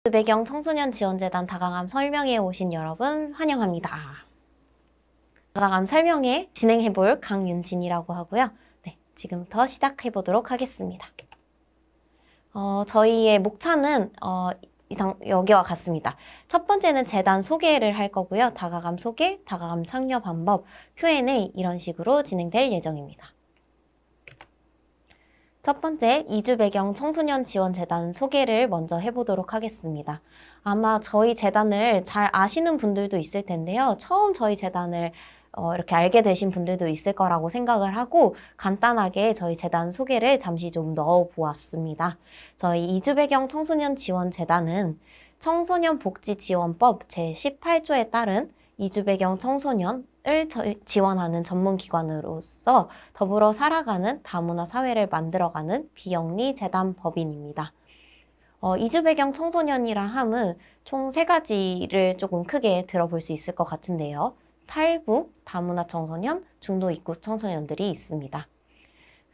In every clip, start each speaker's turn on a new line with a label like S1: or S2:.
S1: 배경 청소년 지원재단 다강함 설명회에 오신 여러분 환영합니다. 다강함 설명회 진행해볼 강윤진이라고 하고요. 네, 지금부터 시작해보도록 하겠습니다. 저희의 목차는 여기와 같습니다. 첫 번째는 재단 소개를 할 거고요. 다가감 소개, 다가감 참여 방법, Q&A 이런 식으로 진행될 예정입니다. 첫 번째, 이주배경 청소년 지원재단 소개를 먼저 해보도록 하겠습니다. 아마 저희 재단을 잘 아시는 분들도 있을 텐데요. 처음 저희 재단을 이렇게 알게 되신 분들도 있을 거라고 생각을 하고 간단하게 저희 재단 소개를 잠시 좀 넣어보았습니다. 저희 이주배경 청소년 지원재단은 청소년복지지원법 제18조에 따른 이주배경 청소년을 지원하는 전문기관으로서 더불어 살아가는 다문화 사회를 만들어가는 비영리 재단 법인입니다. 이주배경 청소년이라 함은 총 3가지를 조금 크게 들어볼 수 있을 것 같은데요. 탈북, 다문화 청소년, 중도 입국 청소년들이 있습니다.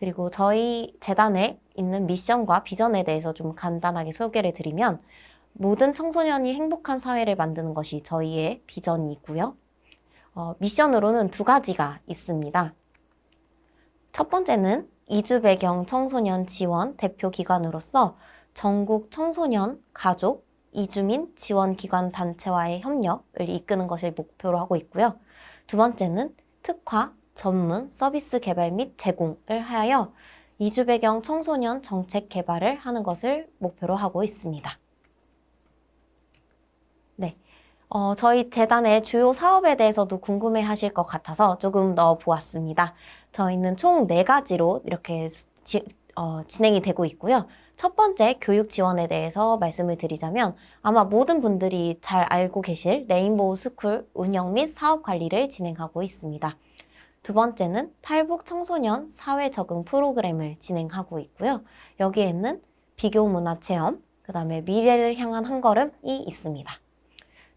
S1: 그리고 저희 재단에 있는 미션과 비전에 대해서 좀 간단하게 소개를 드리면 모든 청소년이 행복한 사회를 만드는 것이 저희의 비전이고요. 미션으로는 2가지가 있습니다. 첫 번째는 이주배경 청소년 지원 대표기관으로서 전국 청소년, 가족, 이주민 지원기관 단체와의 협력을 이끄는 것을 목표로 하고 있고요. 2번째는 특화, 전문, 서비스 개발 및 제공을 하여 이주배경 청소년 정책 개발을 하는 것을 목표로 하고 있습니다. 네. 저희 재단의 주요 사업에 대해서도 궁금해 하실 것 같아서 조금 넣어보았습니다. 저희는 총 4가지로 이렇게 진행이 되고 있고요. 첫 번째 교육 지원에 대해서 말씀을 드리자면 아마 모든 분들이 잘 알고 계실 레인보우 스쿨 운영 및 사업 관리를 진행하고 있습니다. 2번째는 탈북 청소년 사회 적응 프로그램을 진행하고 있고요. 여기에는 비교 문화 체험, 그 다음에 미래를 향한 한 걸음이 있습니다.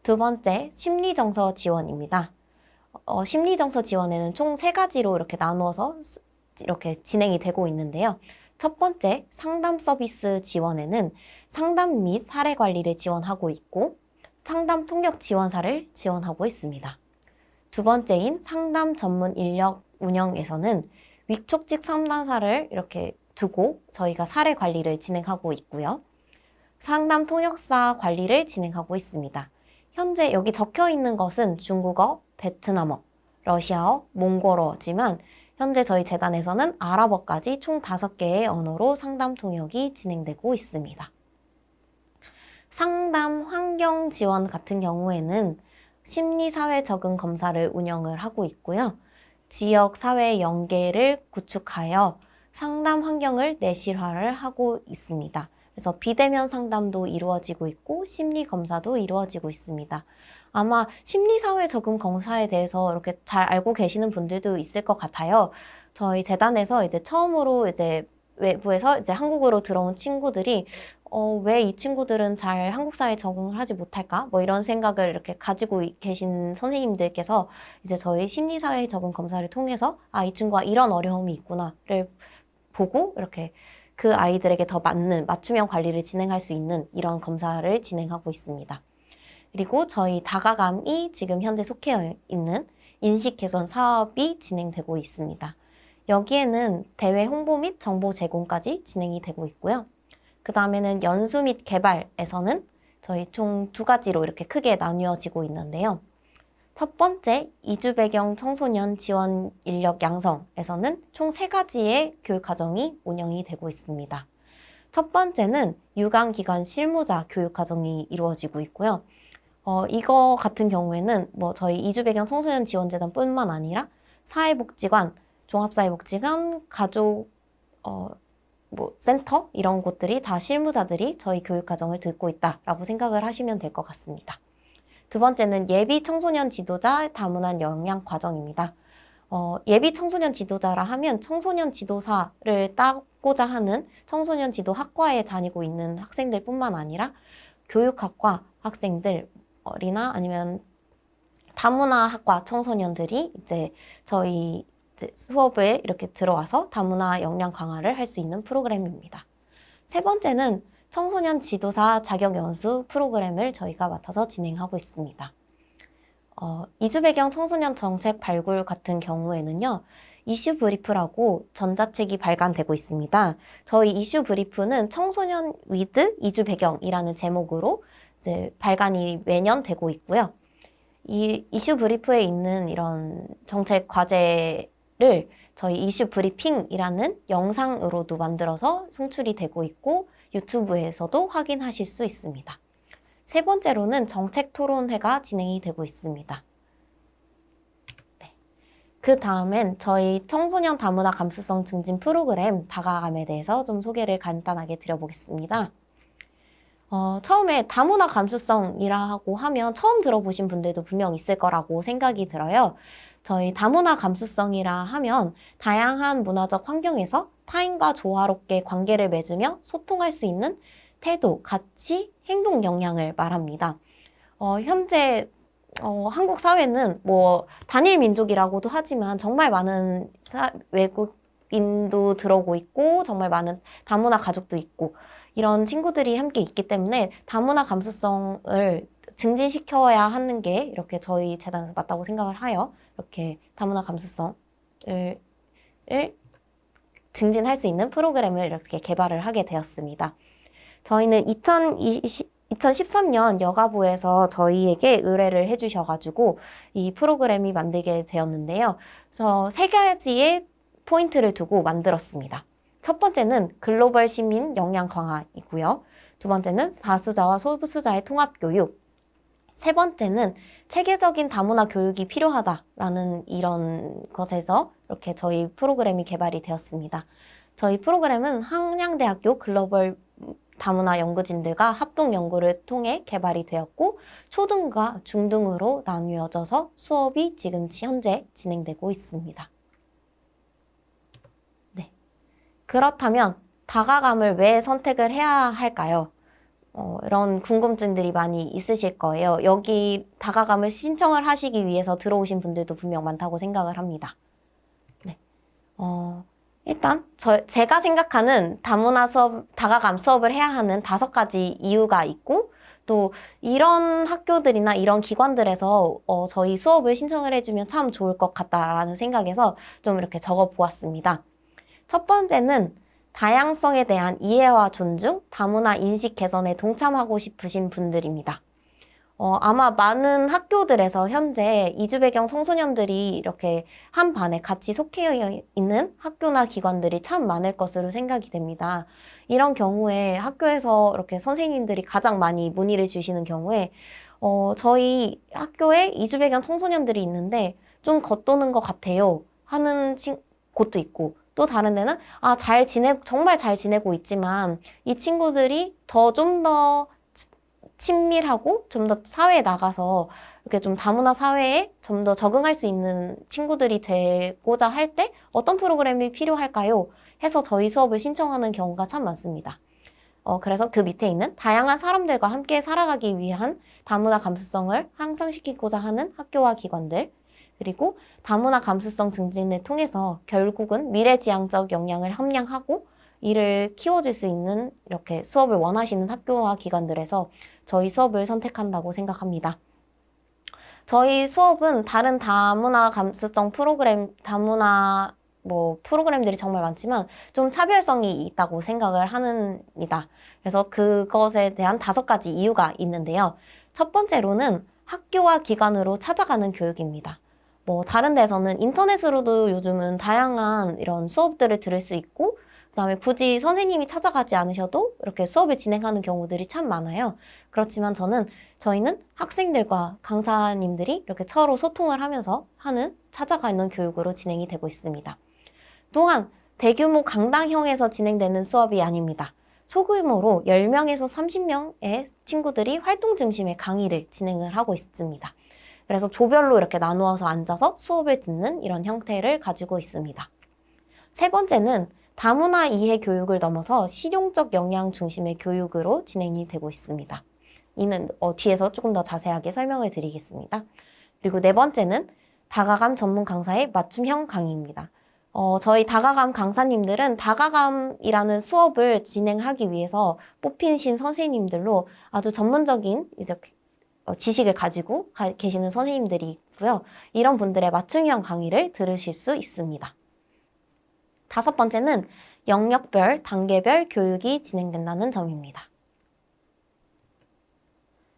S1: 2번째, 심리정서 지원입니다. 심리정서 지원에는 총 3가지로 이렇게 나누어서 이렇게 진행이 되고 있는데요. 첫 번째, 상담 서비스 지원에는 상담 및 사례 관리를 지원하고 있고 상담 통역 지원사를 지원하고 있습니다. 2번째인 상담 전문 인력 운영에서는 위촉직 상담사를 이렇게 두고 저희가 사례 관리를 진행하고 있고요. 상담 통역사 관리를 진행하고 있습니다. 현재 여기 적혀 있는 것은 중국어, 베트남어, 러시아어, 몽골어지만 현재 저희 재단에서는 아랍어까지 총 5개의 언어로 상담 통역이 진행되고 있습니다. 상담 환경 지원 같은 경우에는 심리사회 적응 검사를 운영을 하고 있고요. 지역 사회 연계를 구축하여 상담 환경을 내실화를 하고 있습니다. 그래서 비대면 상담도 이루어지고 있고 심리 검사도 이루어지고 있습니다. 아마 심리사회 적응 검사에 대해서 이렇게 잘 알고 계시는 분들도 있을 것 같아요. 저희 재단에서 이제 처음으로 이제 외부에서 이제 한국으로 들어온 친구들이 왜 이 친구들은 잘 한국 사회에 적응을 하지 못할까? 뭐 이런 생각을 이렇게 가지고 계신 선생님들께서 이제 저희 심리사회 적응 검사를 통해서 이 친구가 이런 어려움이 있구나를 보고 이렇게 그 아이들에게 더 맞는 맞춤형 관리를 진행할 수 있는 이런 검사를 진행하고 있습니다. 그리고 저희 다가감이 지금 현재 속해 있는 인식 개선 사업이 진행되고 있습니다. 여기에는 대회 홍보 및 정보 제공까지 진행이 되고 있고요. 그 다음에는 연수 및 개발에서는 저희 총 2가지로 이렇게 크게 나뉘어지고 있는데요. 첫 번째, 이주배경 청소년 지원 인력 양성에서는 총 3가지의 교육과정이 운영이 되고 있습니다. 첫 번째는 유관기관 실무자 교육과정이 이루어지고 있고요. 이거 같은 경우에는 저희 이주배경 청소년 지원재단 뿐만 아니라 사회복지관, 종합사회복지관, 가족, 센터 이런 곳들이 다 실무자들이 저희 교육과정을 듣고 있다라고 생각을 하시면 될 것 같습니다. 2번째는 예비 청소년 지도자 다문화 역량 과정입니다. 예비 청소년 지도자라 하면 청소년 지도사를 따고자 하는 청소년 지도 학과에 다니고 있는 학생들 뿐만 아니라 교육학과 학생들이나 아니면 다문화 학과 청소년들이 이제 저희 수업에 이렇게 들어와서 다문화 역량 강화를 할 수 있는 프로그램입니다. 3번째는 청소년 지도사 자격연수 프로그램을 저희가 맡아서 진행하고 있습니다. 이주 배경 청소년 정책 발굴 같은 경우에는요, 이슈 브리프라고 전자책이 발간되고 있습니다. 저희 이슈 브리프는 청소년 위드 이주 배경이라는 제목으로 이제 발간이 매년 되고 있고요. 이 이슈 브리프에 있는 이런 정책 과제를 저희 이슈 브리핑이라는 영상으로도 만들어서 송출이 되고 있고 유튜브에서도 확인하실 수 있습니다. 세 번째로는 정책 토론회가 진행이 되고 있습니다. 네. 그 다음엔 저희 청소년 다문화 감수성 증진 프로그램 다가감에 대해서 좀 소개를 간단하게 드려보겠습니다. 처음에 다문화 감수성이라고 하면 처음 들어보신 분들도 분명 있을 거라고 생각이 들어요. 저희 다문화 감수성이라 하면 다양한 문화적 환경에서 타인과 조화롭게 관계를 맺으며 소통할 수 있는 태도, 가치, 행동 역량을 말합니다. 현재 한국 사회는 뭐 단일 민족이라고도 하지만 정말 많은 외국인도 들어오고 있고 정말 많은 다문화 가족도 있고 이런 친구들이 함께 있기 때문에 다문화 감수성을 증진시켜야 하는 게 이렇게 저희 재단에서 맞다고 생각을 하여 이렇게 다문화 감수성을 증진할 수 있는 프로그램을 이렇게 개발을 하게 되었습니다. 저희는 2013년 여가부에서 저희에게 의뢰를 해주셔가지고 이 프로그램이 만들게 되었는데요. 그래서 세 가지의 포인트를 두고 만들었습니다. 첫 번째는 글로벌 시민 역량 강화이고요. 두 번째는 다수자와 소수자의 통합 교육. 세 번째는 체계적인 다문화 교육이 필요하다라는 이런 것에서 이렇게 저희 프로그램이 개발이 되었습니다. 저희 프로그램은 한양대학교 글로벌 다문화 연구진들과 합동 연구를 통해 개발이 되었고 초등과 중등으로 나뉘어져서 수업이 지금 현재 진행되고 있습니다. 네. 그렇다면 다가감을 왜 선택을 해야 할까요? 이런 궁금증들이 많이 있으실 거예요. 여기 다가감을 신청을 하시기 위해서 들어오신 분들도 분명 많다고 생각을 합니다. 네. 일단 제가 생각하는 다문화 수업, 다가감 수업을 해야 하는 5가지 이유가 있고 또 이런 학교들이나 이런 기관들에서 저희 수업을 신청을 해주면 참 좋을 것 같다라는 생각에서 좀 이렇게 적어 보았습니다. 첫 번째는 다양성에 대한 이해와 존중, 다문화 인식 개선에 동참하고 싶으신 분들입니다. 아마 많은 학교들에서 현재 이주 배경 청소년들이 이렇게 한 반에 같이 속해 있는 학교나 기관들이 참 많을 것으로 생각이 됩니다. 이런 경우에 학교에서 이렇게 선생님들이 가장 많이 문의를 주시는 경우에 저희 학교에 이주 배경 청소년들이 있는데 좀 겉도는 것 같아요 하는 곳도 있고 또 다른 데는 정말 잘 지내고 있지만 이 친구들이 좀 더 친밀하고 좀 더 사회에 나가서 이렇게 좀 다문화 사회에 좀 더 적응할 수 있는 친구들이 되고자 할 때 어떤 프로그램이 필요할까요? 해서 저희 수업을 신청하는 경우가 참 많습니다. 그래서 그 밑에 있는 다양한 사람들과 함께 살아가기 위한 다문화 감수성을 향상시키고자 하는 학교와 기관들, 그리고 다문화 감수성 증진을 통해서 결국은 미래지향적 역량을 함양하고 이를 키워줄 수 있는 이렇게 수업을 원하시는 학교와 기관들에서 저희 수업을 선택한다고 생각합니다. 저희 수업은 다른 다문화 감수성 다문화 프로그램들이 정말 많지만 좀 차별성이 있다고 생각을 합니다. 그래서 그것에 대한 5가지 이유가 있는데요. 첫 번째로는 학교와 기관으로 찾아가는 교육입니다. 다른 데서는 인터넷으로도 요즘은 다양한 이런 수업들을 들을 수 있고 그다음에 굳이 선생님이 찾아가지 않으셔도 이렇게 수업을 진행하는 경우들이 참 많아요. 그렇지만 저희는 학생들과 강사님들이 이렇게 서로 소통을 하면서 찾아가는 교육으로 진행이 되고 있습니다. 또한 대규모 강당형에서 진행되는 수업이 아닙니다. 소규모로 10명에서 30명의 친구들이 활동 중심의 강의를 진행을 하고 있습니다. 그래서 조별로 이렇게 나누어서 앉아서 수업을 듣는 이런 형태를 가지고 있습니다. 세 번째는 다문화 이해 교육을 넘어서 실용적 역량 중심의 교육으로 진행이 되고 있습니다. 이는 뒤에서 조금 더 자세하게 설명을 드리겠습니다. 그리고 네 번째는 다가감 전문 강사의 맞춤형 강의입니다. 저희 다가감 강사님들은 다가감이라는 수업을 진행하기 위해서 뽑히신 선생님들로 아주 전문적인 이제 지식을 가지고 계시는 선생님들이 있고요. 이런 분들의 맞춤형 강의를 들으실 수 있습니다. 다섯 번째는 영역별, 단계별 교육이 진행된다는 점입니다.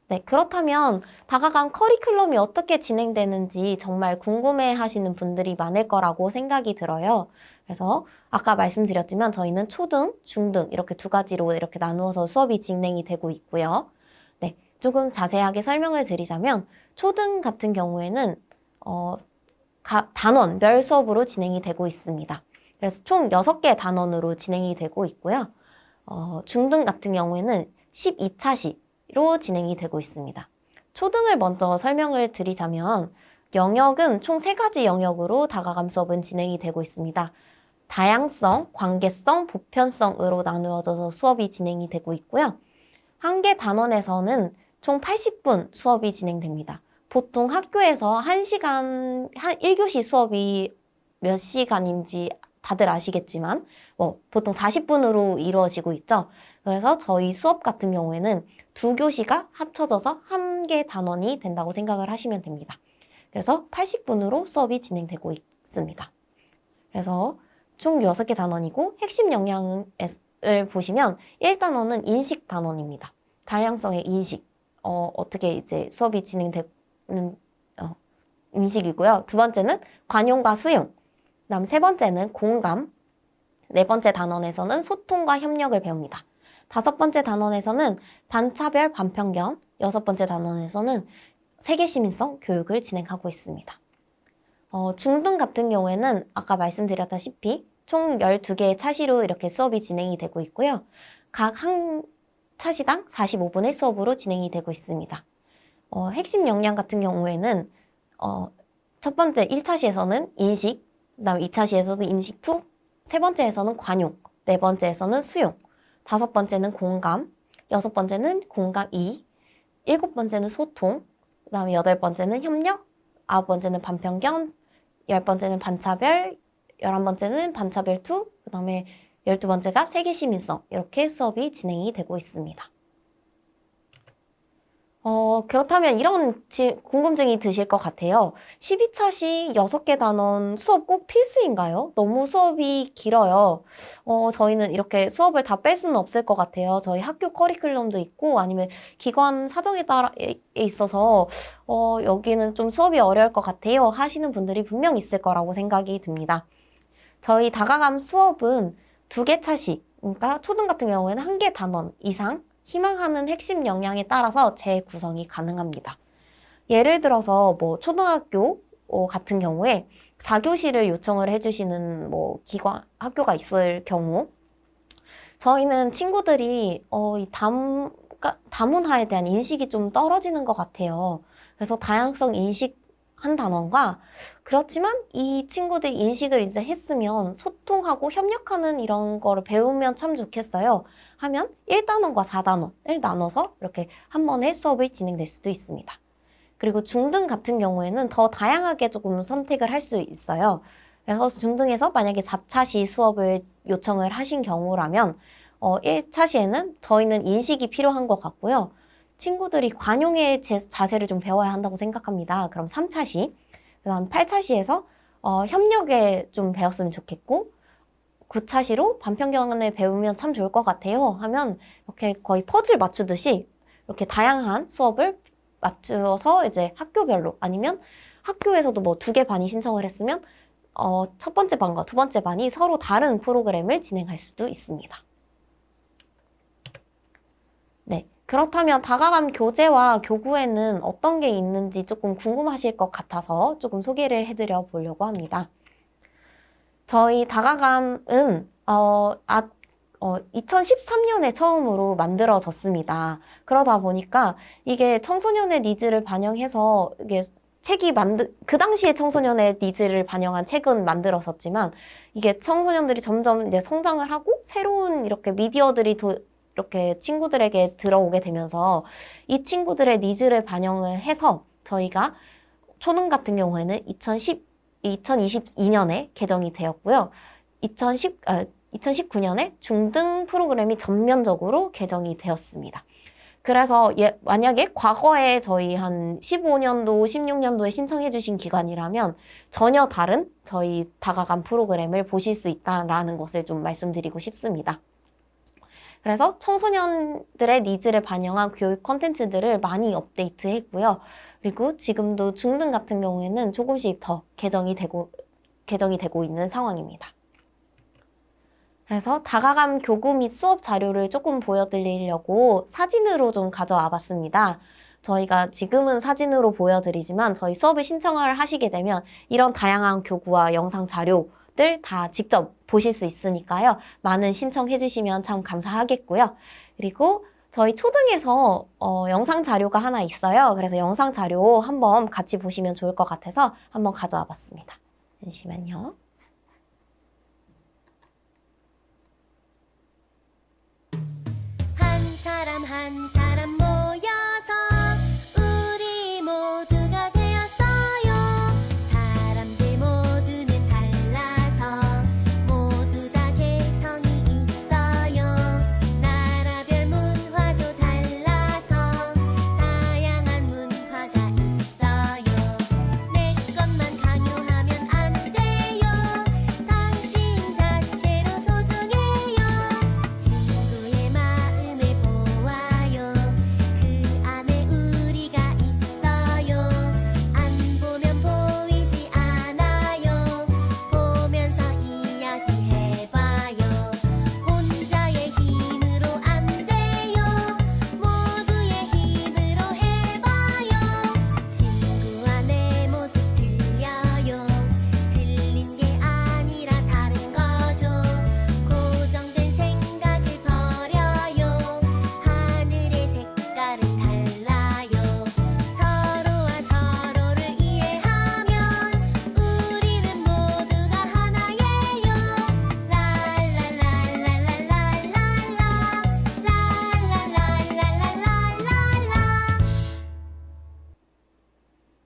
S1: 네, 그렇다면 다가감 커리큘럼이 어떻게 진행되는지 정말 궁금해 하시는 분들이 많을 거라고 생각이 들어요. 그래서 아까 말씀드렸지만 저희는 초등, 중등 이렇게 두 가지로 이렇게 나누어서 수업이 진행이 되고 있고요. 네, 조금 자세하게 설명을 드리자면 초등 같은 경우에는 단원별 수업으로 진행이 되고 있습니다. 그래서 총 6개 단원으로 진행이 되고 있고요. 중등 같은 경우에는 12차시로 진행이 되고 있습니다. 초등을 먼저 설명을 드리자면 영역은 총 3가지 영역으로 다가감 수업은 진행이 되고 있습니다. 다양성, 관계성, 보편성으로 나누어져서 수업이 진행이 되고 있고요. 한 개 단원에서는 총 80분 수업이 진행됩니다. 보통 학교에서 1교시 수업이 몇 시간인지 다들 아시겠지만 보통 40분으로 이루어지고 있죠. 그래서 저희 수업 같은 경우에는 2교시가 합쳐져서 한 개 단원이 된다고 생각을 하시면 됩니다. 그래서 80분으로 수업이 진행되고 있습니다. 그래서 총 6개 단원이고 핵심 역량을 보시면 1단원은 인식 단원입니다. 다양성의 인식, 어떻게 이제 수업이 진행되는 인식이고요. 두 번째는 관용과 수용, 그다음 세 번째는 공감, 네 번째 단원에서는 소통과 협력을 배웁니다. 다섯 번째 단원에서는 반차별, 반편견, 여섯 번째 단원에서는 세계시민성 교육을 진행하고 있습니다. 중등 같은 경우에는 아까 말씀드렸다시피 총 12개의 차시로 이렇게 수업이 진행이 되고 있고요. 각 한 차시당 45분의 수업으로 진행이 되고 있습니다. 핵심 역량 같은 경우에는 첫 번째 1차시에서는 인식, 그 다음 2차시에서도 인식 2, 세 번째에서는 관용, 네 번째에서는 수용, 다섯 번째는 공감, 여섯 번째는 공감 2, 일곱 번째는 소통, 그 다음에 여덟 번째는 협력, 아홉 번째는 반편견, 열 번째는 반차별, 11번째는 반차별 2, 그 다음에 12번째가 세계시민성, 이렇게 수업이 진행이 되고 있습니다. 그렇다면 이런 궁금증이 드실 것 같아요. 12차시 6개 단원 수업 꼭 필수인가요? 너무 수업이 길어요. 저희는 이렇게 수업을 다 뺄 수는 없을 것 같아요. 저희 학교 커리큘럼도 있고 아니면 기관 사정에 따라 있어서 여기는 좀 수업이 어려울 것 같아요 하시는 분들이 분명 있을 거라고 생각이 듭니다. 저희 다가감 수업은 2개 차시, 그러니까 초등 같은 경우에는 1개 단원 이상 희망하는 핵심 역량에 따라서 재구성이 가능합니다. 예를 들어서 초등학교 같은 경우에 4교시를 요청을 해주시는 학교가 있을 경우 저희는 친구들이 이 다문화에 대한 인식이 좀 떨어지는 것 같아요. 그래서 다양성 인식 한 단원과 그렇지만 이 친구들 인식을 이제 했으면 소통하고 협력하는 이런 거를 배우면 참 좋겠어요. 하면 1단원과 4단원을 나눠서 이렇게 한 번에 수업이 진행될 수도 있습니다. 그리고 중등 같은 경우에는 더 다양하게 조금 선택을 할 수 있어요. 그래서 중등에서 만약에 4차시 수업을 요청을 하신 경우라면 1차시에는 저희는 인식이 필요한 것 같고요. 친구들이 관용의 자세를 좀 배워야 한다고 생각합니다. 그럼 3차시, 그 다음 8차시에서 협력에 좀 배웠으면 좋겠고 9차시로 반편견을 배우면 참 좋을 것 같아요 하면 이렇게 거의 퍼즐 맞추듯이 이렇게 다양한 수업을 맞추어서 이제 학교별로 아니면 학교에서도 2개 반이 신청을 했으면 첫 번째 반과 두 번째 반이 서로 다른 프로그램을 진행할 수도 있습니다. 네, 그렇다면 다가감 교재와 교구에는 어떤 게 있는지 조금 궁금하실 것 같아서 조금 소개를 해드려 보려고 합니다. 저희 다가감은 2013년에 처음으로 만들어졌습니다. 그러다 보니까 이게 청소년의 니즈를 반영해서 이게 그 당시에 청소년의 니즈를 반영한 책은 만들었었지만 이게 청소년들이 점점 이제 성장을 하고 새로운 이렇게 미디어들이 이렇게 친구들에게 들어오게 되면서 이 친구들의 니즈를 반영을 해서 저희가 초등 같은 경우에는 2022년에 개정이 되었고요. 2019년에 중등 프로그램이 전면적으로 개정이 되었습니다. 그래서 만약에 과거에 저희 한 15년도, 16년도에 신청해 주신 기관이라면 전혀 다른 저희 다가감 프로그램을 보실 수 있다는 것을 좀 말씀드리고 싶습니다. 그래서 청소년들의 니즈를 반영한 교육 콘텐츠들을 많이 업데이트했고요. 그리고 지금도 중등 같은 경우에는 조금씩 더 개정이 되고 있는 상황입니다. 그래서 다가감 교구 및 수업 자료를 조금 보여드리려고 사진으로 좀 가져와 봤습니다. 저희가 지금은 사진으로 보여드리지만 저희 수업을 신청을 하시게 되면 이런 다양한 교구와 영상 자료들 다 직접 보실 수 있으니까요. 많은 신청해 주시면 참 감사하겠고요. 그리고 저희 초등에서 영상 자료가 하나 있어요. 그래서 영상 자료 한번 같이 보시면 좋을 것 같아서 한번 가져와 봤습니다. 잠시만요.
S2: 한 사람 모여서 우리 모두가 되었어요. 사람들 모두는 달라서 모두 다 개성이 있어요. 나라별 문화도 달라서 다양한 문화가 있어요. 내 것만 강요하면 안 돼요. 당신 자체로 소중해요. 친구의 마음을 보아요. 그 안에 우리가 있어요. 안 보면 보이지 않아요. 보면서 이야기해봐요. 혼자의 힘으로 안 돼요. 모두의 힘으로 해봐요. 친구와 내 모습 틀려요. 틀린 게 아니라 다른 거죠. 고정된 생각을 버려요. 하늘의 색깔은 달라요. 서로와 서로를 이해하면 우리는 모두가 하나예요.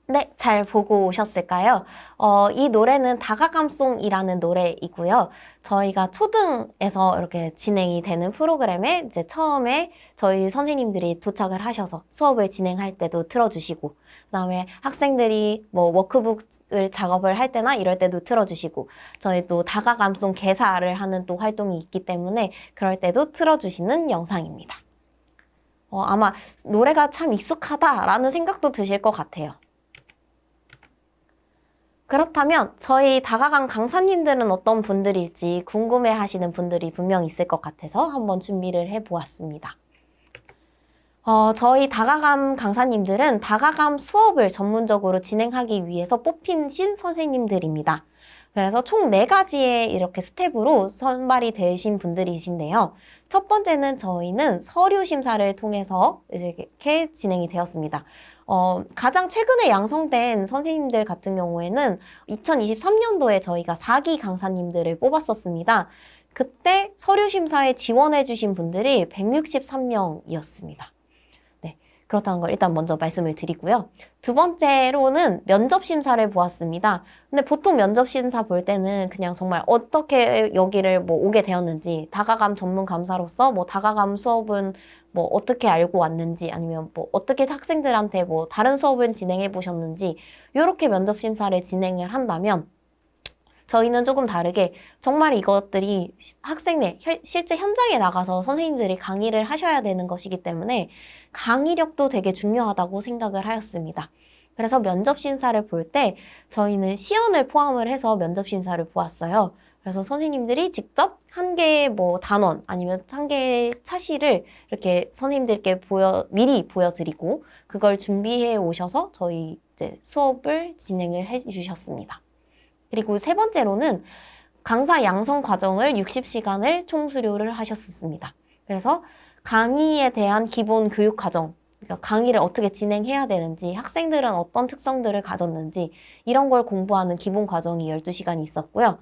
S1: 네, 잘 보고 오셨을까요? 이 노래는 다가감송이라는 노래이고요. 저희가 초등에서 이렇게 진행이 되는 프로그램에 이제 처음에 저희 선생님들이 도착을 하셔서 수업을 진행할 때도 틀어주시고, 그다음에 학생들이 뭐 워크북을 작업을 할 때나 이럴 때도 틀어주시고, 저희 또 다가감송 개사를 하는 또 활동이 있기 때문에 그럴 때도 틀어주시는 영상입니다. 아마 노래가 참 익숙하다라는 생각도 드실 것 같아요. 그렇다면 저희 다가감 강사님들은 어떤 분들일지 궁금해 하시는 분들이 분명 있을 것 같아서 한번 준비를 해보았습니다. 저희 다가감 강사님들은 다가감 수업을 전문적으로 진행하기 위해서 뽑힌 신 선생님들입니다. 그래서 총 4가지의 이렇게 스텝으로 선발이 되신 분들이신데요. 첫 번째는 저희는 서류 심사를 통해서 이렇게 진행이 되었습니다. 가장 최근에 양성된 선생님들 같은 경우에는 2023년도에 저희가 4기 강사님들을 뽑았었습니다. 그때 서류 심사에 지원해 주신 분들이 163명이었습니다. 네, 그렇다는 걸 일단 먼저 말씀을 드리고요. 두 번째로는 면접 심사를 보았습니다. 근데 보통 면접 심사 볼 때는 그냥 정말 어떻게 여기를 뭐 오게 되었는지, 다가감 전문 감사로서 뭐 다가감 수업은 뭐 어떻게 알고 왔는지, 아니면 뭐 어떻게 학생들한테 뭐 다른 수업을 진행해 보셨는지, 이렇게 면접 심사를 진행을 한다면 저희는 조금 다르게 정말 이것들이 학생의 실제 현장에 나가서 선생님들이 강의를 하셔야 되는 것이기 때문에 강의력도 되게 중요하다고 생각을 하였습니다. 그래서 면접 심사를 볼 때 저희는 시연을 포함을 해서 면접 심사를 보았어요. 그래서 선생님들이 직접 한 개의 뭐 단원 아니면 한 개의 차시를 이렇게 선생님들께 미리 보여드리고 그걸 준비해 오셔서 저희 이제 수업을 진행을 해 주셨습니다. 그리고 세 번째로는 강사 양성 과정을 60시간을 총 수료를 하셨습니다. 그래서 강의에 대한 기본 교육 과정, 그러니까 강의를 어떻게 진행해야 되는지, 학생들은 어떤 특성들을 가졌는지 이런 걸 공부하는 기본 과정이 12시간이 있었고요.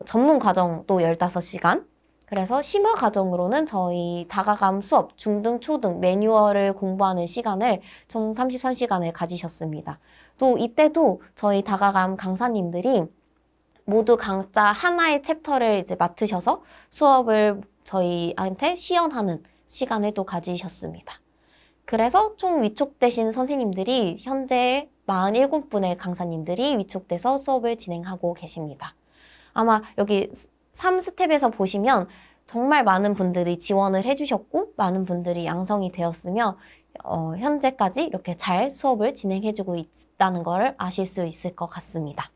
S1: 전문 과정도 15시간, 그래서 심화 과정으로는 저희 다가감 수업, 중등, 초등 매뉴얼을 공부하는 시간을 총 33시간을 가지셨습니다. 또 이때도 저희 다가감 강사님들이 모두 강좌 하나의 챕터를 이제 맡으셔서 수업을 저희한테 시연하는 시간을 또 가지셨습니다. 그래서 총 위촉되신 선생님들이 현재 47분의 강사님들이 위촉돼서 수업을 진행하고 계십니다. 아마 여기 3스텝에서 보시면 정말 많은 분들이 지원을 해주셨고 많은 분들이 양성이 되었으며 현재까지 이렇게 잘 수업을 진행해주고 있다는 걸 아실 수 있을 것 같습니다.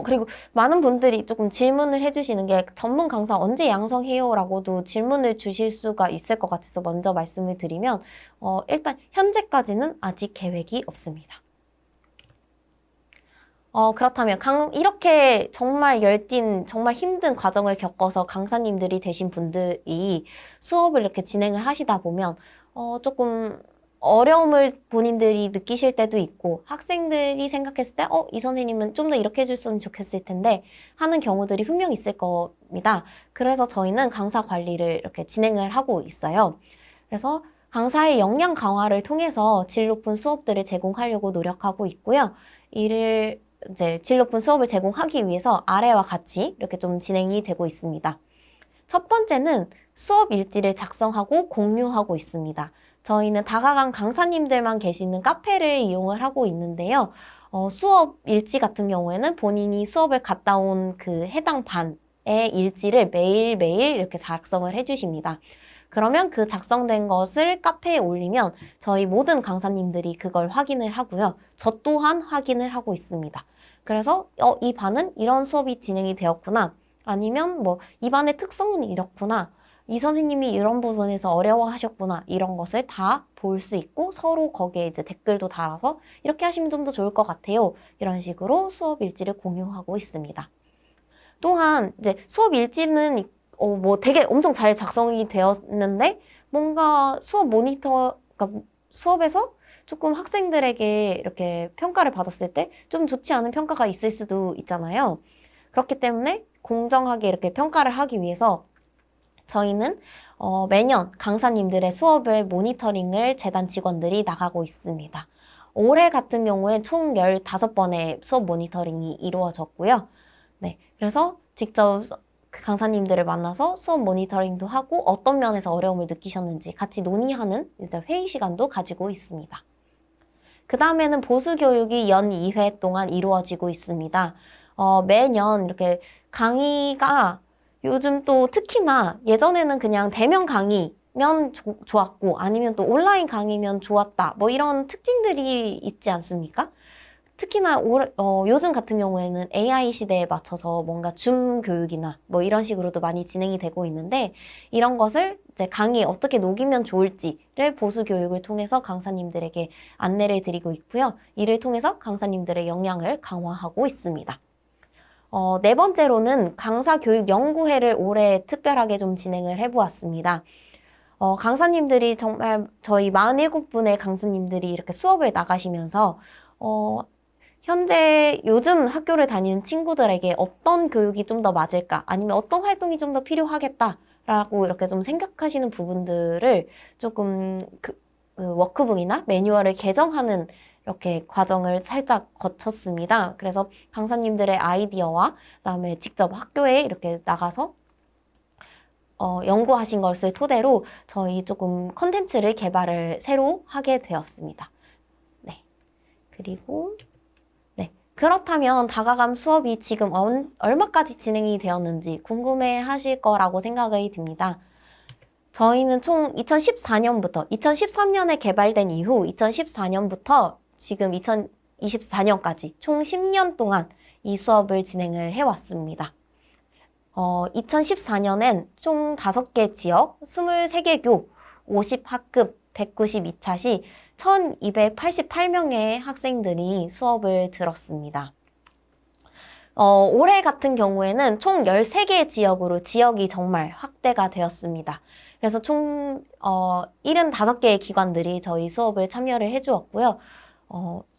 S1: 그리고 많은 분들이 조금 질문을 해주시는 게 전문 강사 언제 양성해요? 라고도 질문을 주실 수가 있을 것 같아서 먼저 말씀을 드리면 일단 현재까지는 아직 계획이 없습니다. 그렇다면 이렇게 정말 열띤, 정말 힘든 과정을 겪어서 강사님들이 되신 분들이 수업을 이렇게 진행을 하시다 보면 조금 어려움을 본인들이 느끼실 때도 있고 학생들이 생각했을 때 이 선생님은 좀 더 이렇게 해줬으면 좋겠을 텐데 하는 경우들이 분명히 있을 겁니다. 그래서 저희는 강사 관리를 이렇게 진행을 하고 있어요. 그래서 강사의 역량 강화를 통해서 질 높은 수업들을 제공하려고 노력하고 있고요. 이를 이제 질 높은 수업을 제공하기 위해서 아래와 같이 이렇게 좀 진행이 되고 있습니다. 첫 번째는 수업 일지를 작성하고 공유하고 있습니다. 저희는 다가간 강사님들만 계시는 카페를 이용을 하고 있는데요. 수업 일지 같은 경우에는 본인이 수업을 갔다 온 그 해당 반의 일지를 매일매일 이렇게 작성을 해주십니다. 그러면 그 작성된 것을 카페에 올리면 저희 모든 강사님들이 그걸 확인을 하고요. 저 또한 확인을 하고 있습니다. 그래서 이 반은 이런 수업이 진행이 되었구나. 아니면 뭐 이 반의 특성은 이렇구나. 이 선생님이 이런 부분에서 어려워하셨구나. 이런 것을 다 볼 수 있고 서로 거기에 이제 댓글도 달아서 이렇게 하시면 좀 더 좋을 것 같아요. 이런 식으로 수업 일지를 공유하고 있습니다. 또한 이제 수업 일지는 뭐 되게 엄청 잘 작성이 되었는데 뭔가 수업 모니터, 그러니까 수업에서 조금 학생들에게 이렇게 평가를 받았을 때 좀 좋지 않은 평가가 있을 수도 있잖아요. 그렇기 때문에 공정하게 이렇게 평가를 하기 위해서 저희는 매년 강사님들의 수업을 모니터링을 재단 직원들이 나가고 있습니다. 올해 같은 경우에 총 15번의 수업 모니터링이 이루어졌고요. 네, 그래서 직접 그 강사님들을 만나서 수업 모니터링도 하고 어떤 면에서 어려움을 느끼셨는지 같이 논의하는 이제 회의 시간도 가지고 있습니다. 그 다음에는 보수 교육이 연 2회 동안 이루어지고 있습니다. 매년 이렇게 강의가 요즘 또 특히나 예전에는 그냥 대면 강의면 좋았고 아니면 또 온라인 강의면 좋았다. 뭐 이런 특징들이 있지 않습니까? 특히나 요즘 같은 경우에는 AI 시대에 맞춰서 뭔가 줌 교육이나 뭐 이런 식으로도 많이 진행이 되고 있는데 이런 것을 이제 강의에 어떻게 녹이면 좋을지를 보수 교육을 통해서 강사님들에게 안내를 드리고 있고요. 이를 통해서 강사님들의 역량을 강화하고 있습니다. 네 번째로는 강사 교육 연구회를 올해 특별하게 좀 진행을 해보았습니다. 강사님들이 정말 저희 47분의 강사님들이 이렇게 수업을 나가시면서 현재 요즘 학교를 다니는 친구들에게 어떤 교육이 좀 더 맞을까? 아니면 어떤 활동이 좀 더 필요하겠다라고 이렇게 좀 생각하시는 부분들을 조금 워크북이나 매뉴얼을 개정하는 이렇게 과정을 살짝 거쳤습니다. 그래서 강사님들의 아이디어와 그다음에 직접 학교에 이렇게 나가서 연구하신 것을 토대로 저희 조금 컨텐츠를 개발을 새로 하게 되었습니다. 네. 그리고 그렇다면 다가감 수업이 지금 얼마까지 진행이 되었는지 궁금해 하실 거라고 생각이 듭니다. 저희는 총 2014년부터, 2013년에 개발된 이후 2014년부터 지금 2024년까지 총 10년 동안 이 수업을 진행을 해왔습니다. 2014년엔 총 5개 지역, 23개 교, 50학급, 192차 시 1288명의 학생들이 수업을 들었습니다. 올해 같은 경우에는 총 13개 지역으로 지역이 정말 확대가 되었습니다. 그래서 총 75개의 기관들이 저희 수업을 참여를 해주었고요.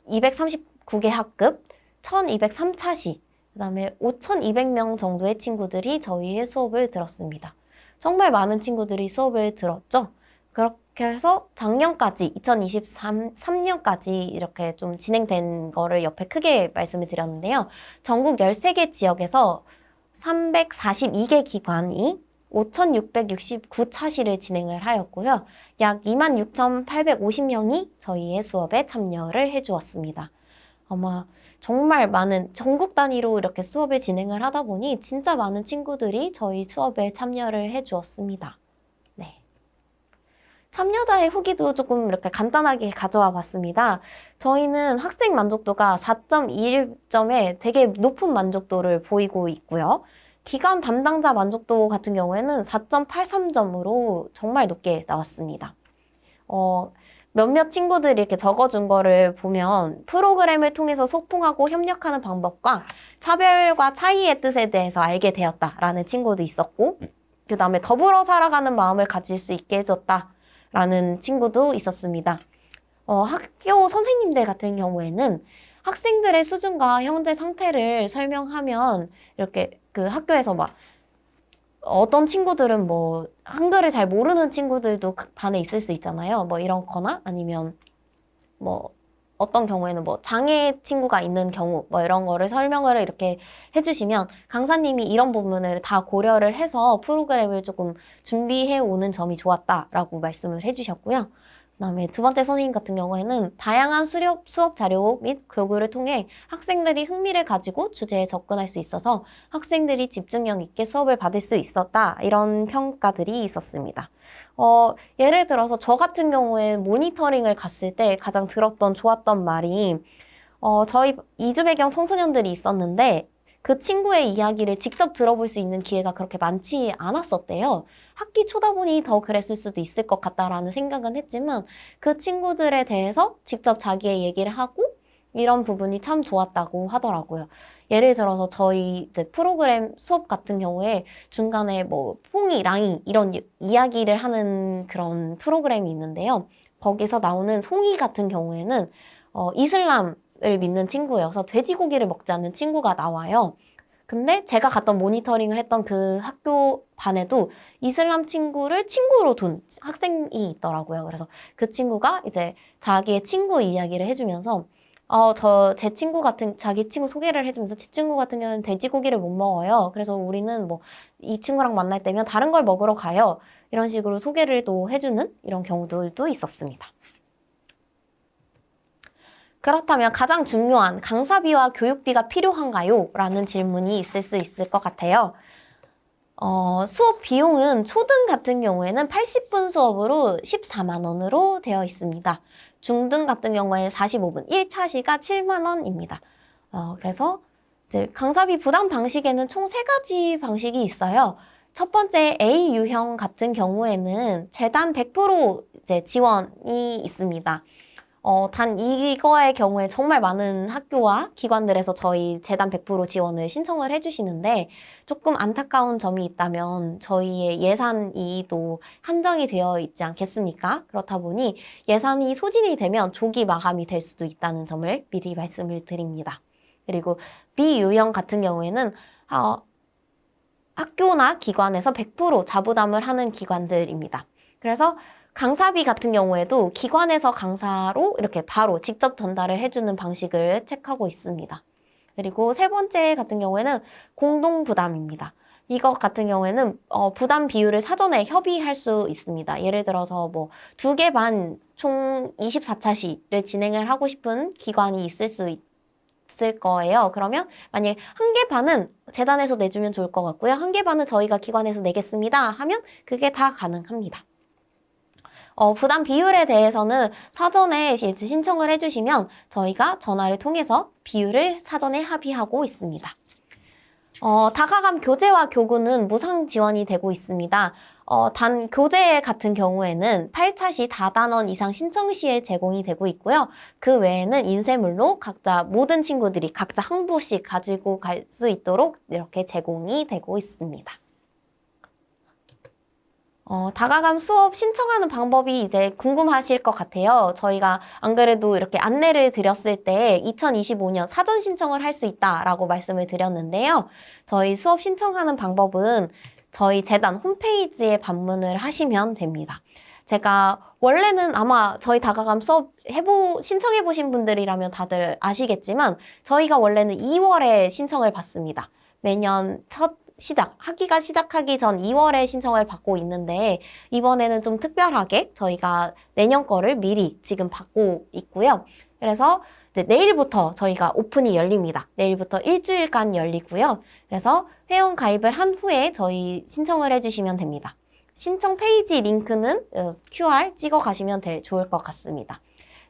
S1: 239개 학급, 1203차 시, 그다음에 5,200명 정도의 친구들이 저희의 수업을 들었습니다. 정말 많은 친구들이 수업을 들었죠. 그렇게 해서 작년까지 2023년까지 이렇게 좀 진행된 거를 옆에 크게 말씀을 드렸는데요. 전국 13개 지역에서 342개 기관이 5,669차시를 진행을 하였고요. 약 26,850명이 저희의 수업에 참여를 해주었습니다. 아마 정말 많은 전국 단위로 이렇게 수업을 진행을 하다 보니 진짜 많은 친구들이 저희 수업에 참여를 해주었습니다. 네. 참여자의 후기도 조금 이렇게 간단하게 가져와 봤습니다. 저희는 학생 만족도가 4.21점에 되게 높은 만족도를 보이고 있고요. 기관 담당자 만족도 같은 경우에는 4.83점으로 정말 높게 나왔습니다. 몇몇 친구들이 이렇게 적어준 거를 보면 프로그램을 통해서 소통하고 협력하는 방법과 차별과 차이의 뜻에 대해서 알게 되었다라는 친구도 있었고, 그 다음에 더불어 살아가는 마음을 가질 수 있게 해줬다라는 친구도 있었습니다. 학교 선생님들 같은 경우에는 학생들의 수준과 현재 상태를 설명하면 이렇게 그 학교에서 막 어떤 친구들은 뭐 한글을 잘 모르는 친구들도 반에 있을 수 있잖아요. 뭐 이런 거나 아니면 뭐 어떤 경우에는 뭐 장애 친구가 있는 경우 뭐 이런 거를 설명을 이렇게 해주시면 강사님이 이런 부분을 다 고려를 해서 프로그램을 조금 준비해 오는 점이 좋았다라고 말씀을 해주셨고요. 그다음에 두 번째 선생님 같은 경우에는 다양한 수업 자료 및 교구를 통해 학생들이 흥미를 가지고 주제에 접근할 수 있어서 학생들이 집중력 있게 수업을 받을 수 있었다. 이런 평가들이 있었습니다. 예를 들어서 저 같은 경우에 모니터링을 갔을 때 가장 들었던 좋았던 말이 저희 이주배경 청소년들이 있었는데 그 친구의 이야기를 직접 들어볼 수 있는 기회가 그렇게 많지 않았었대요. 학기 초다 보니 더 그랬을 수도 있을 것 같다라는 생각은 했지만 그 친구들에 대해서 직접 자기의 얘기를 하고 이런 부분이 참 좋았다고 하더라고요. 예를 들어서 저희 이제 프로그램 수업 같은 경우에 중간에 뭐 퐁이, 랑이 이런 이야기를 하는 그런 프로그램이 있는데요. 거기서 나오는 송이 같은 경우에는 이슬람을 믿는 친구여서 돼지고기를 먹지 않는 친구가 나와요. 근데 제가 갔던 모니터링을 했던 그 학교 반에도 이슬람 친구를 친구로 둔 학생이 있더라고요. 그래서 그 친구가 이제 자기의 친구 이야기를 해주면서 제 친구 같은, 자기 친구 소개를 해주면서 제 친구 같은 경우는 돼지고기를 못 먹어요. 그래서 우리는 뭐 이 친구랑 만날 때면 다른 걸 먹으러 가요. 이런 식으로 소개를 또 해주는 이런 경우들도 있었습니다. 그렇다면 가장 중요한 강사비와 교육비가 필요한가요? 라는 질문이 있을 수 있을 것 같아요. 수업 비용은 초등 같은 경우에는 80분 수업으로 14만 원으로 되어 있습니다. 중등 같은 경우에 45분, 1차시가 7만 원입니다. 그래서 이제 강사비 부담 방식에는 총 3가지 방식이 있어요. 첫 번째 A 유형 같은 경우에는 재단 100% 이제 지원이 있습니다. 단 이거의 경우에 정말 많은 학교와 기관들에서 저희 재단 100% 지원을 신청을 해주시는데 조금 안타까운 점이 있다면 저희의 예산이 또 한정이 되어 있지 않겠습니까? 그렇다 보니 예산이 소진이 되면 조기 마감이 될 수도 있다는 점을 미리 말씀을 드립니다. 그리고 B 유형 같은 경우에는 학교나 기관에서 100% 자부담을 하는 기관들입니다. 그래서 강사비 같은 경우에도 기관에서 강사로 이렇게 바로 직접 전달을 해주는 방식을 택하고 있습니다. 그리고 세 번째 같은 경우에는 공동부담입니다. 이것 같은 경우에는 부담 비율을 사전에 협의할 수 있습니다. 예를 들어서 뭐 2개 반 총 24차시를 진행을 하고 싶은 기관이 있을 수 있을 거예요. 그러면 만약에 1개 반은 재단에서 내주면 좋을 것 같고요. 1개 반은 저희가 기관에서 내겠습니다 하면 그게 다 가능합니다. 부담 비율에 대해서는 사전에 신청을 해주시면 저희가 전화를 통해서 비율을 사전에 합의하고 있습니다. 다가감 교재와 교구는 무상 지원이 되고 있습니다. 단 교재 같은 경우에는 8차시 다단원 이상 신청 시에 제공이 되고 있고요. 그 외에는 인쇄물로 각자 모든 친구들이 각자 한 부씩 가지고 갈 수 있도록 이렇게 제공이 되고 있습니다. 다가감 수업 신청하는 방법이 이제 궁금하실 것 같아요. 저희가 안 그래도 이렇게 안내를 드렸을 때 2025년 사전 신청을 할 수 있다라고 말씀을 드렸는데요. 저희 수업 신청하는 방법은 저희 재단 홈페이지에 방문을 하시면 됩니다. 제가 원래는 아마 저희 다가감 수업 신청해보신 분들이라면 다들 아시겠지만 저희가 원래는 2월에 신청을 받습니다. 매년 학기가 시작하기 전 2월에 신청을 받고 있는데 이번에는 좀 특별하게 저희가 내년 거를 미리 지금 받고 있고요. 그래서 이제 내일부터 저희가 오픈이 열립니다. 내일부터 일주일간 열리고요. 그래서 회원 가입을 한 후에 저희 신청을 해주시면 됩니다. 신청 페이지 링크는 QR 찍어 가시면 좋을 것 같습니다.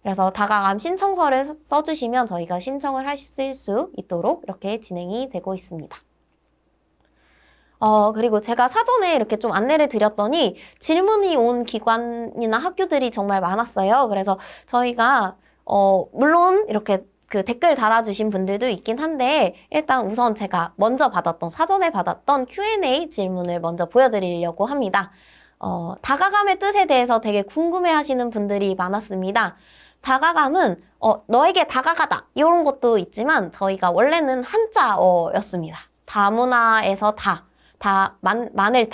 S1: 그래서 다가감 신청서를 써주시면 저희가 신청을 하실 수 있도록 이렇게 진행이 되고 있습니다. 그리고 제가 사전에 이렇게 좀 안내를 드렸더니 질문이 온 기관이나 학교들이 정말 많았어요. 그래서 저희가, 물론 이렇게 그 댓글 달아주신 분들도 있긴 한데, 일단 우선 제가 사전에 받았던 Q&A 질문을 먼저 보여드리려고 합니다. 다가감의 뜻에 대해서 되게 궁금해 하시는 분들이 많았습니다. 다가감은, 너에게 다가가다. 이런 것도 있지만, 저희가 원래는 한자어였습니다. 다문화에서 마늘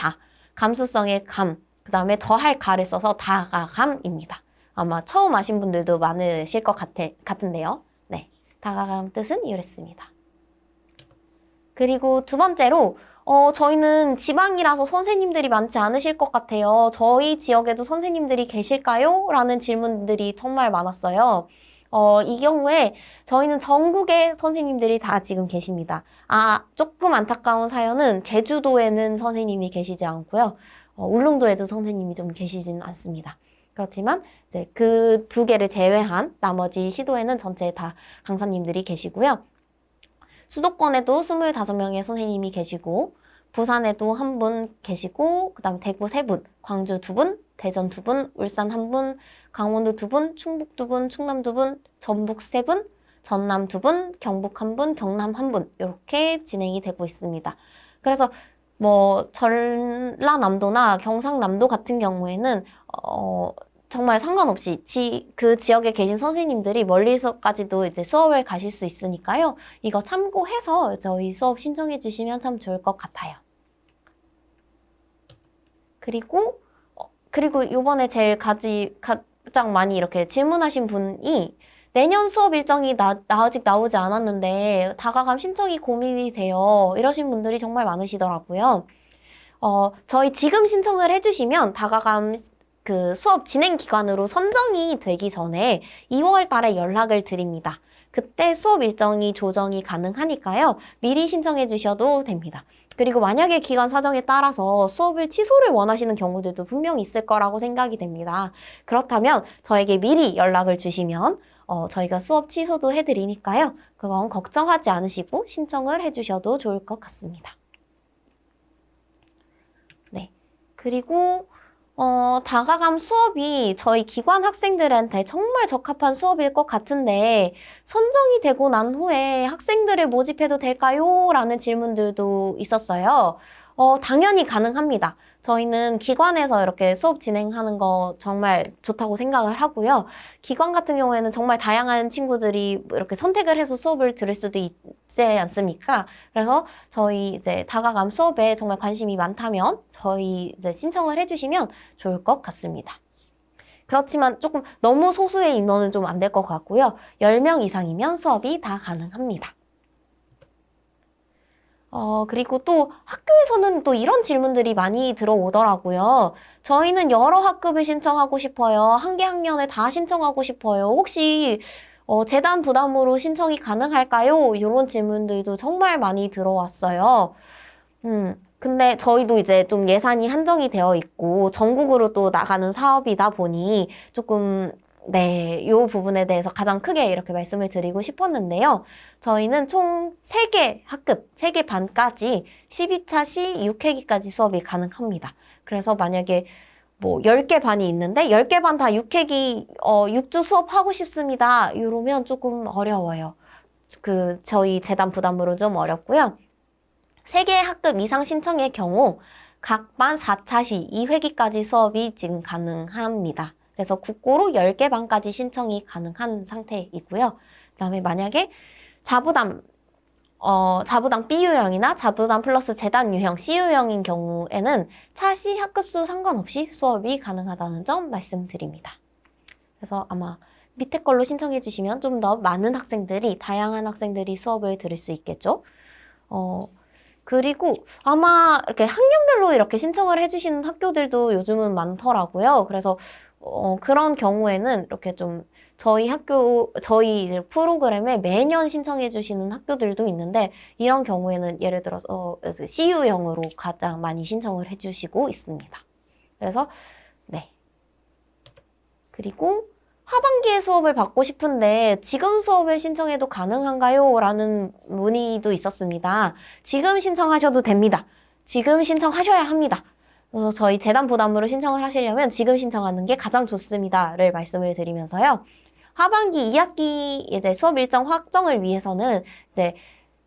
S1: 감수성의 감, 그 다음에 더할 가를 써서 다가감입니다. 아마 처음 아신 분들도 많으실 것 같은데요. 네, 다가감 뜻은 이랬습니다. 그리고 두 번째로, 저희는 지방이라서 선생님들이 많지 않으실 것 같아요. 저희 지역에도 선생님들이 계실까요? 라는 질문들이 정말 많았어요. 이 경우에 저희는 전국에 선생님들이 다 지금 계십니다. 조금 안타까운 사연은 제주도에는 선생님이 계시지 않고요. 울릉도에도 선생님이 좀 계시진 않습니다. 그렇지만 이제 그 두 개를 제외한 나머지 시도에는 전체 다 강사님들이 계시고요. 수도권에도 25명의 선생님이 계시고 부산에도 한 분 계시고 그다음 대구 3분, 광주 2분, 대전 2분, 울산 1분, 강원도 2분, 충북 2분, 충남 2분, 전북 3분, 전남 2분, 경북 1분, 경남 1분 이렇게 진행이 되고 있습니다. 그래서 전라남도나 경상남도 같은 경우에는 정말 상관없이 그 지역에 계신 선생님들이 멀리서까지도 이제 수업을 가실 수 있으니까요. 이거 참고해서 저희 수업 신청해 주시면 참 좋을 것 같아요. 그리고 요번에 제일 가장 많이 이렇게 질문하신 분이 내년 수업 일정이 아직 나오지 않았는데 다가감 신청이 고민이 돼요. 이러신 분들이 정말 많으시더라고요. 저희 지금 신청을 해주시면 다가감 그 수업 진행 기간으로 선정이 되기 전에 2월 달에 연락을 드립니다. 그때 수업 일정이 조정이 가능하니까요. 미리 신청해 주셔도 됩니다. 그리고 만약에 기간 사정에 따라서 수업을 취소를 원하시는 경우들도 분명히 있을 거라고 생각이 됩니다. 그렇다면 저에게 미리 연락을 주시면 저희가 수업 취소도 해드리니까요. 그건 걱정하지 않으시고 신청을 해주셔도 좋을 것 같습니다. 네. 그리고 다가감 수업이 저희 기관 학생들한테 정말 적합한 수업일 것 같은데 선정이 되고 난 후에 학생들을 모집해도 될까요? 라는 질문들도 있었어요. 당연히 가능합니다. 저희는 기관에서 이렇게 수업 진행하는 거 정말 좋다고 생각을 하고요. 기관 같은 경우에는 정말 다양한 친구들이 이렇게 선택을 해서 수업을 들을 수도 있지 않습니까? 그래서 저희 이제 다가감 수업에 정말 관심이 많다면 저희 이제 신청을 해주시면 좋을 것 같습니다. 그렇지만 조금 너무 소수의 인원은 좀 안 될 것 같고요. 10명 이상이면 수업이 다 가능합니다. 그리고 또 학교에서는 또 이런 질문들이 많이 들어오더라고요. 저희는 여러 학급을 신청하고 싶어요. 한 개 학년에 다 신청하고 싶어요. 혹시 재단 부담으로 신청이 가능할까요? 이런 질문들도 정말 많이 들어왔어요. 근데 저희도 이제 좀 예산이 한정이 되어 있고 전국으로 또 나가는 사업이다 보니 조금 네, 요 부분에 대해서 가장 크게 이렇게 말씀을 드리고 싶었는데요. 저희는 총 3개 학급, 3개 반까지 12차 시 6회기까지 수업이 가능합니다. 그래서 만약에 10개 반이 있는데 10개 반 다 6회기, 6주 수업하고 싶습니다. 이러면 조금 어려워요. 저희 재단 부담으로 좀 어렵고요. 3개 학급 이상 신청의 경우 각 반 4차시 2회기까지 수업이 지금 가능합니다. 그래서 국고로 10개 반까지 신청이 가능한 상태이고요. 그다음에 만약에 자부담 B유형이나 자부담 플러스 재단 유형 C유형인 경우에는 차시 학급수 상관없이 수업이 가능하다는 점 말씀드립니다. 그래서 아마 밑에 걸로 신청해 주시면 좀 더 많은 학생들이, 다양한 학생들이 수업을 들을 수 있겠죠. 그리고 아마 이렇게 학년별로 이렇게 신청을 해주시는 학교들도 요즘은 많더라고요. 그래서 그런 경우에는 이렇게 좀 저희 이제 프로그램에 매년 신청해 주시는 학교들도 있는데, 이런 경우에는 예를 들어서 CU형으로 가장 많이 신청을 해 주시고 있습니다. 그래서 네. 그리고 하반기에 수업을 받고 싶은데 지금 수업을 신청해도 가능한가요? 라는 문의도 있었습니다. 지금 신청하셔도 됩니다. 지금 신청하셔야 합니다. 그래서 저희 재단 부담으로 신청을 하시려면 지금 신청하는 게 가장 좋습니다를 말씀을 드리면서요. 하반기 2학기 이제 수업 일정 확정을 위해서는 이제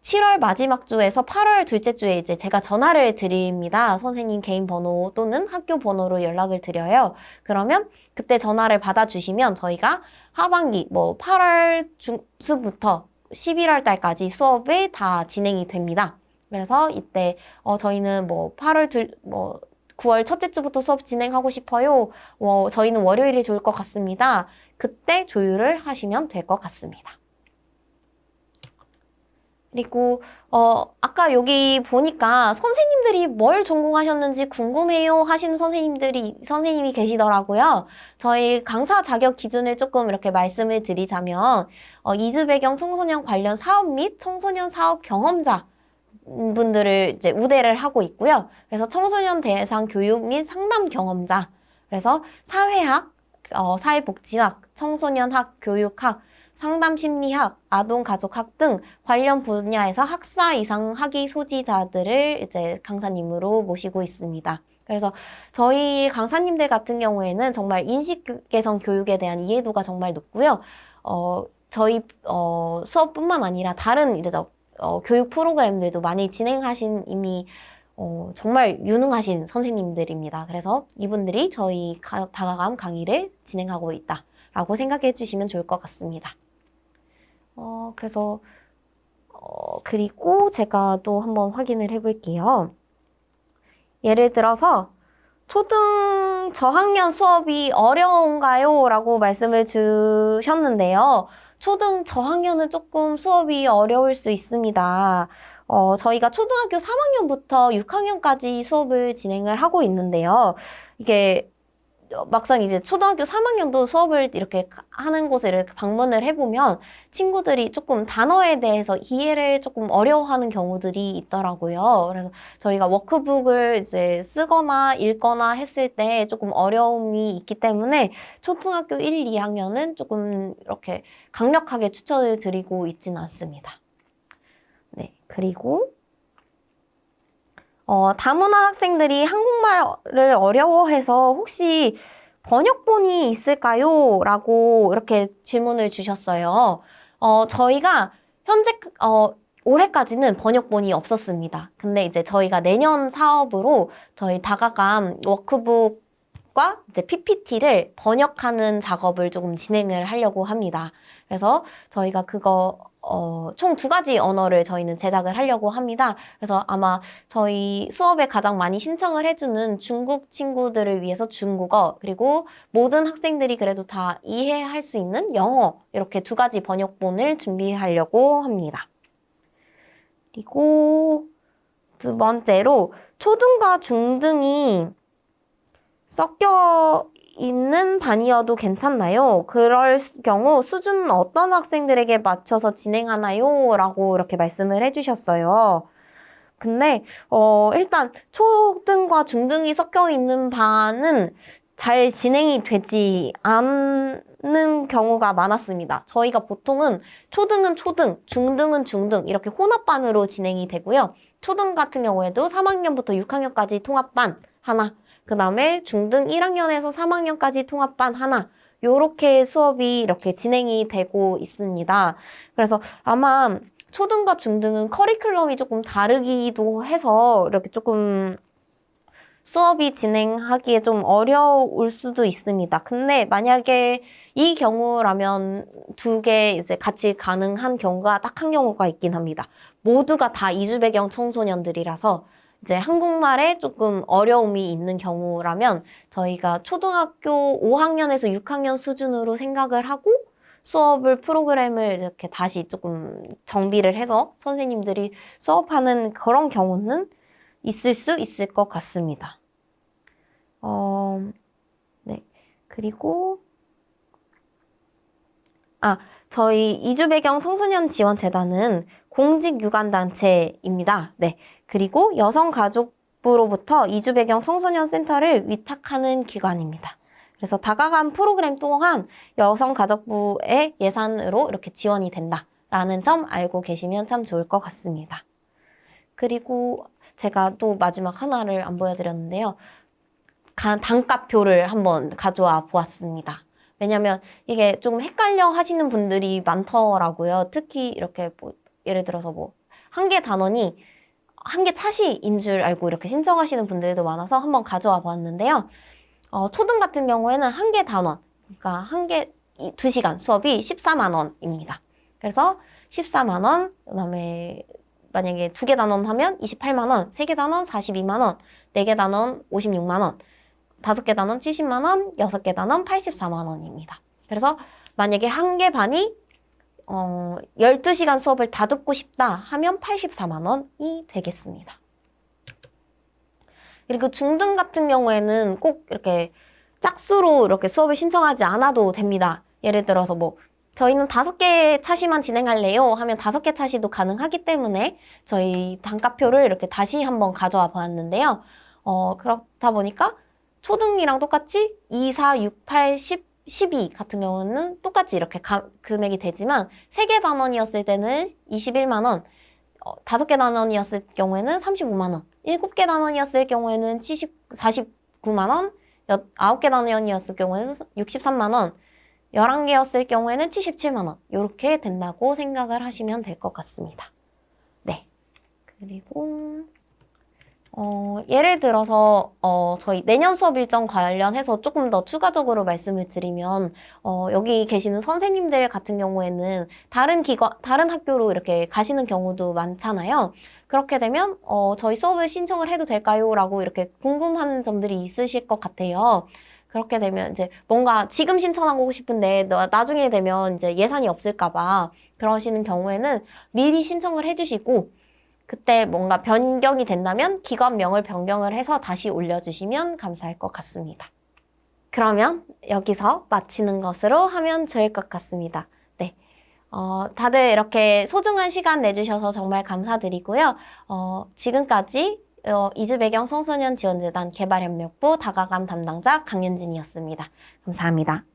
S1: 7월 마지막 주에서 8월 둘째 주에 이제 제가 전화를 드립니다. 선생님 개인 번호 또는 학교 번호로 연락을 드려요. 그러면 그때 전화를 받아주시면 저희가 하반기 8월 중순부터 11월 달까지 수업이 다 진행이 됩니다. 그래서 이때 저희는 9월 첫째 주부터 수업 진행하고 싶어요. 저희는 월요일이 좋을 것 같습니다. 그때 조율을 하시면 될 것 같습니다. 그리고 아까 여기 보니까 선생님들이 뭘 전공하셨는지 궁금해요 하시는 선생님이 계시더라고요. 저희 강사 자격 기준을 조금 이렇게 말씀을 드리자면 이주 배경 청소년 관련 사업 및 청소년 사업 경험자 분들을 이제 우대를 하고 있고요. 그래서 청소년 대상 교육 및 상담 경험자, 그래서 사회학, 사회복지학, 청소년학, 교육학, 상담심리학, 아동가족학 등 관련 분야에서 학사 이상 학위 소지자들을 이제 강사님으로 모시고 있습니다. 그래서 저희 강사님들 같은 경우에는 정말 인식 개선 교육에 대한 이해도가 정말 높고요. 저희 수업뿐만 아니라 다른 이제 교육 프로그램들도 많이 진행하신 이미 정말 유능하신 선생님들입니다. 그래서 이분들이 저희 다가감 강의를 진행하고 있다라고 생각해 주시면 좋을 것 같습니다. 그래서 그리고 제가 또 한번 확인을 해볼게요. 예를 들어서 초등 저학년 수업이 어려운가요? 라고 말씀을 주셨는데요. 초등 저학년은 조금 수업이 어려울 수 있습니다. 저희가 초등학교 3학년부터 6학년까지 수업을 진행을 하고 있는데요. 이게 막상 이제 초등학교 3학년도 수업을 이렇게 하는 곳에 이렇게 방문을 해보면 친구들이 조금 단어에 대해서 이해를 조금 어려워하는 경우들이 있더라고요. 그래서 저희가 워크북을 이제 쓰거나 읽거나 했을 때 조금 어려움이 있기 때문에 초등학교 1, 2학년은 조금 이렇게 강력하게 추천을 드리고 있지는 않습니다. 네, 그리고 다문화 학생들이 한국말을 어려워해서 혹시 번역본이 있을까요? 라고 이렇게 질문을 주셨어요. 저희가 현재, 올해까지는 번역본이 없었습니다. 근데 이제 저희가 내년 사업으로 저희 다가감 워크북과 이제 PPT를 번역하는 작업을 조금 진행을 하려고 합니다. 그래서 저희가 그거 총 2가지 언어를 저희는 제작을 하려고 합니다. 그래서 아마 저희 수업에 가장 많이 신청을 해주는 중국 친구들을 위해서 중국어, 그리고 모든 학생들이 그래도 다 이해할 수 있는 영어, 이렇게 2가지 번역본을 준비하려고 합니다. 그리고 두 번째로 초등과 중등이 섞여 있는 반이어도 괜찮나요? 그럴 경우 수준은 어떤 학생들에게 맞춰서 진행하나요? 라고 이렇게 말씀을 해주셨어요. 근데 일단 초등과 중등이 섞여 있는 반은 잘 진행이 되지 않는 경우가 많았습니다. 저희가 보통은 초등은 초등, 중등은 중등 이렇게 혼합반으로 진행이 되고요. 초등 같은 경우에도 3학년부터 6학년까지 통합반 하나, 그 다음에 중등 1학년에서 3학년까지 통합반 하나, 요렇게 수업이 이렇게 진행이 되고 있습니다. 그래서 아마 초등과 중등은 커리큘럼이 조금 다르기도 해서 이렇게 조금 수업이 진행하기에 좀 어려울 수도 있습니다. 근데 만약에 이 경우라면 두 개 이제 같이 가능한 경우가 딱 한 경우가 있긴 합니다. 모두가 다 이주 배경 청소년들이라서 이제 한국말에 조금 어려움이 있는 경우라면 저희가 초등학교 5학년에서 6학년 수준으로 생각을 하고 수업을 프로그램을 이렇게 다시 조금 정비를 해서 선생님들이 수업하는 그런 경우는 있을 수 있을 것 같습니다. 네. 그리고 저희 이주배경 청소년 지원재단은 공직유관단체입니다. 네. 그리고 여성가족부로부터 이주배경 청소년 센터를 위탁하는 기관입니다. 그래서 다가간 프로그램 또한 여성가족부의 예산으로 이렇게 지원이 된다라는 점 알고 계시면 참 좋을 것 같습니다. 그리고 제가 또 마지막 하나를 안 보여드렸는데요. 단가표를 한번 가져와 보았습니다. 왜냐면 이게 조금 헷갈려 하시는 분들이 많더라고요. 특히 이렇게 뭐 예를 들어서 뭐 한 개 단원이 한 개 차시인 줄 알고 이렇게 신청하시는 분들도 많아서 한번 가져와 보았는데요. 초등 같은 경우에는 한 개 단원, 그러니까 2시간 수업이 14만 원입니다. 그래서 14만 원, 그다음에 만약에 2개 단원 하면 28만 원, 3개 단원 42만 원, 4개 단원 56만 원, 5개 단원 70만 원, 6개 단원 84만 원입니다. 그래서 만약에 한 개 반이 12시간 수업을 다 듣고 싶다 하면 84만 원이 되겠습니다. 그리고 중등 같은 경우에는 꼭 이렇게 짝수로 이렇게 수업을 신청하지 않아도 됩니다. 예를 들어서 뭐 저희는 5개 차시만 진행할래요 하면 5개 차시도 가능하기 때문에 저희 단가표를 이렇게 다시 한번 가져와 보았는데요. 그렇다 보니까 초등이랑 똑같이 2, 4, 6, 8, 10, 12 같은 경우는 똑같이 이렇게 금액이 되지만 3개 단원이었을 때는 21만 원, 5개 단원이었을 경우에는 35만 원, 7개 단원이었을 경우에는 49만 원, 9개 단원이었을 경우에는 63만 원, 11개였을 경우에는 77만 원 이렇게 된다고 생각을 하시면 될 것 같습니다. 네. 그리고 예를 들어서 저희 내년 수업 일정 관련해서 조금 더 추가적으로 말씀을 드리면 여기 계시는 선생님들 같은 경우에는 다른 학교로 이렇게 가시는 경우도 많잖아요. 그렇게 되면 저희 수업을 신청을 해도 될까요? 라고 이렇게 궁금한 점들이 있으실 것 같아요. 그렇게 되면 이제 뭔가 지금 신청하고 싶은데 나중에 되면 이제 예산이 없을까 봐 그러시는 경우에는 미리 신청을 해주시고 그때 뭔가 변경이 된다면 기관명을 변경을 해서 다시 올려주시면 감사할 것 같습니다. 그러면 여기서 마치는 것으로 하면 좋을 것 같습니다. 네. 다들 이렇게 소중한 시간 내주셔서 정말 감사드리고요. 지금까지 이주배경 청소년 지원재단 개발협력부 다가감 담당자 강윤진이었습니다. 감사합니다.